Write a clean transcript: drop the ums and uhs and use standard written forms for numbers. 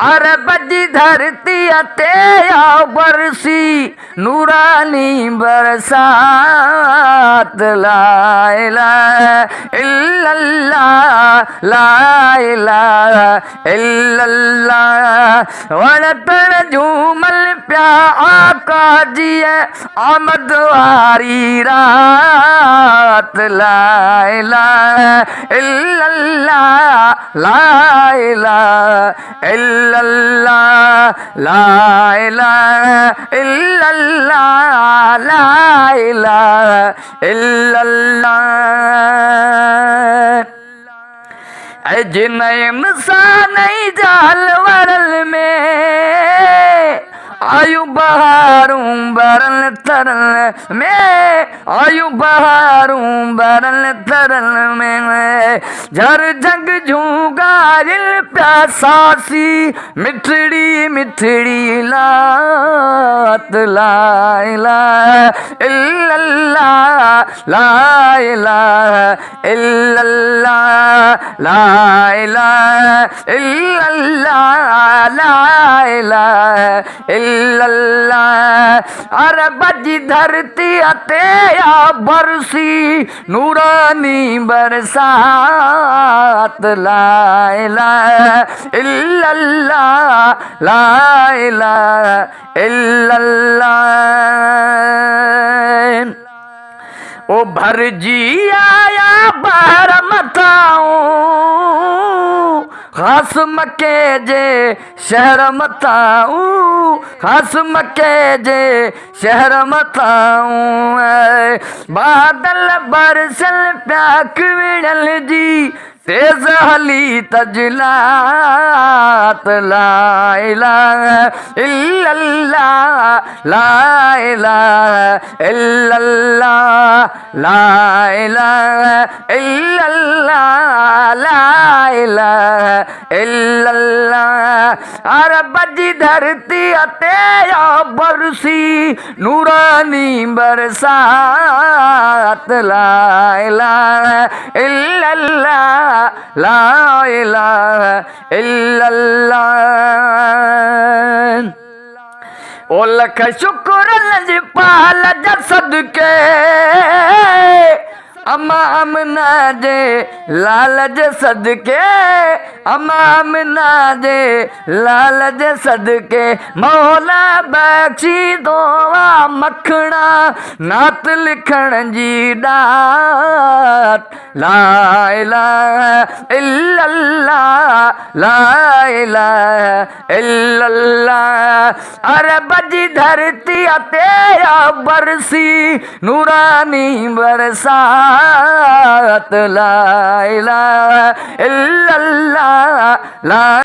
अरब जी धरती ते आ बरसी नूरानी बरसात। ला इलाहा इल्लल्लाह ला इलाहा इल्लल्लाह। वणतण झूमल प्या आका जी आमद वारी रात। ला इलाहा इल्लल्लाह ला इलाहा इल्लल्लाह ला इलाहा इल्लल्लाह ला इलाहा इल्लल्लाह। जिनयम सा नहीं जानवरल में आयु बहारूं बरल तरल में आयु बहारूं बरल तरल में झर जंग झूंगारिल प्यासासी मिठड़ी मिठड़ी लात। ला इलाहा इल्लल्लाह ला इलाहा इल्लल्लाह ला इलाहा इल्लल्लाह ला इलाहा इल्लल्लाह। अरब जी धरती ते आ बरसी नूरानी बरसात। ला इलाहा इल्लल्लाह ला इलाहा इल्लल्लाह। ओ भर जी आया बार मताऊं खास मके जे शहर मताऊं खास मके जे शहर मताऊं। बादल बरसल प्याक विड़ल जी तेज हली तजलात। ला इलाहा इल्लल्लाह ला इलाहा इल्लल्लाह ला इलाहा इल्लल्लाह ला इलाहा इल्लल्लाह। अरब जी धरती ते आ बरसी नूरानी बरसात। ला इलाहा इल्लल्लाह ला इलाहा इल्लल्लाह। ओ लख शुक्र लजपाल जसद के अम्मा अमना जे लाल जे सदके अम्मा अमना जे लाल जे सदके मौला बख्शी दोवा मखणा नात लिखण जी दात। ला इलाहा इल्लल्लाह ला इलाहा इल्लल्लाह। अरब जी धरती ते आ बरसी नूरानी बरसात। ला इलाहा इल्लल्लाह ला